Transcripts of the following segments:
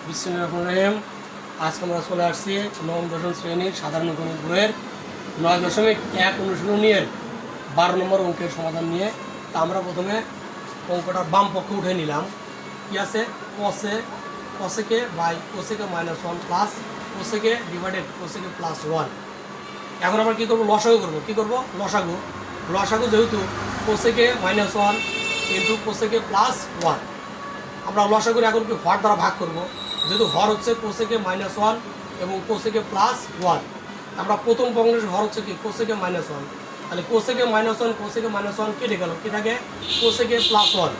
বিসমিল্লাহির আজকে আমরা চলে আসছি নবম দশম শ্রেণীর সাধারণ গণিত বইয়ের 9.1 অনুশীলনীর 12 নম্বর অঙ্কের সমাধান নিয়ে। তা আমরা প্রথমে অঙ্কটার বাম পক্ষে উঠে নিলাম। কি আছে? Cosec by cosec -1 plus cosec divided cosec +1। এখন আমরা কী করবো? লসাগু করবো। কী করবো? লসাগু যেহেতু কোসেকে -1 ইন্টু কোসেকে +1, আমরা লসাগুর এখন কি হর দ্বারা ভাগ করব। যেহেতু হর হচ্ছে কোসেকে -1 এবং কোসেকে +1, আমরা প্রথম ভগ্নাংশের হর হচ্ছে কি কোসেকে -1, তাহলে কোসেকে -1 কোসেকে -1 কেটে গেল, কি থাকে? কোসেকে +1।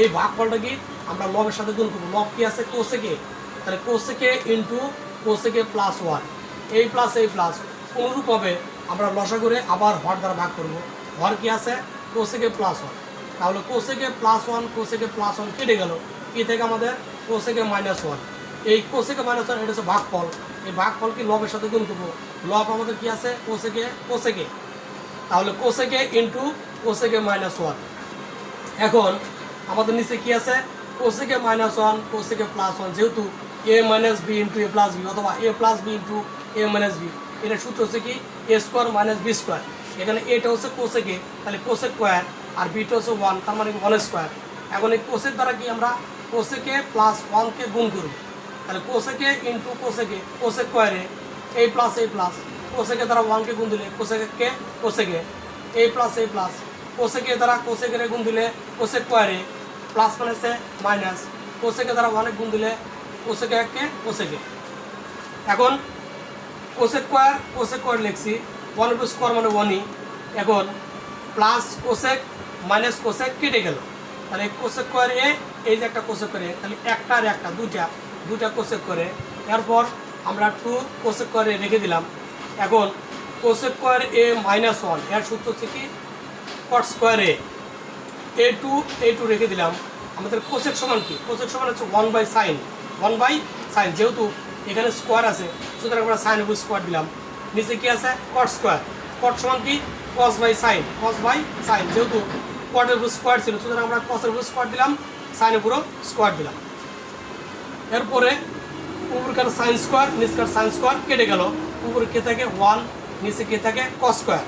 এই ভাগফলটা কি আমরা লবের সাথে গুণ করবো। লব কি আছে? কোসেকে, তাহলে কোসেকে ইন্টু কোসেকে +1, এই প্লাস এই প্লাস অনুরূপভাবে আমরা লসাগুরে আবার হর দ্বারা ভাগ করব। হর কি আছে? কোসেকে +1, তাহলে কোসেকে +1 কোসেকে +1 কেটে গেল, কি থেকে আমাদের কোসেকে -1। এই কোসেকে -1 এটা হচ্ছে ভাগফল। এই ভাগফল কি লবের সাথে গুণ করবো। লব আমাদের কি আছে? কোসেকে, তাহলে কোসেকে ইন্টু কোসেকে -1। এখন আমাদের নিচে কি আছে? কোসেকে -1 কোসেকে +1, যেহেতু a - b into a + b অথবা a + b into a - b, এটা সূত্র হচ্ছে কি a² - b²। এখানে এটা হচ্ছে কোসেকে, তাহলে কোসেক স্কোয়ার, আর বিটা হচ্ছে 1, তার মানে 1²। এখন এই কোসেক দ্বারা কি আমরা কোসেকে +1কে গুণ করব। তাহলে কোসেকে ইন্টু কোসেক স্কোয়ারে এই প্লাস কোসেকে দ্বারা 1কে গুণ দিলে কোসেকে এই প্লাস কোসেকে দ্বারা কোসেকের গুণ দিলে কোসেক স্কোয়ারে প্লাস মানে হচ্ছে মাইনাস, কোসেকে দ্বারা 1 গুণ দিলে কোসেকে এখন কোসেক স্কোয়ার লিখছি, 1² মানে 1ই। এখন প্লাস কোসেক মাইনাস কোসেক কেটে গেল, তাহলে কোসেক স্কোয়ার এ, এই যে একটা কোসেক করে, তাহলে একটা আর একটা দুইটা কোসেক করে, এরপর আমরা 2 কোসেক করে রেখে দিলাম। এখন কোসেক স্কোয়ার এ -1, এর সূত্র হচ্ছে কি কট স্কোয়ার এ 2 রেখে দিলাম। আমাদের কোসেক সমান কি? কোসেক সমান হচ্ছে 1/sin, যেহেতু এখানে স্কোয়ার আছে সুতরাং আমরা সাইন উপর স্কোয়ার দিলাম। নিচে কি আছে? কট স্কোয়ার, কট সমান কি cos/sin, যেহেতু কটের উপর স্কোয়ার ছিল সুতরাং আমরা কসের উপর স্কোয়ার দিলাম, সাইন উপরও স্কোয়ার দিলাম। এরপরে উপরকার সাইন স্কোয়ার নিচকার সাইন স্কোয়ার কেটে গেল, উপরে কে থাকে 1, নিচে কে থাকে কস স্কোয়ার।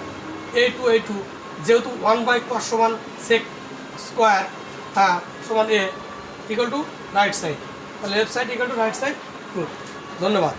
a2 যেহেতু 1/cos সমান sec স্কোয়ার সমান a equal to right side, তাহলে left side equal to right side true. ধন্যবাদ।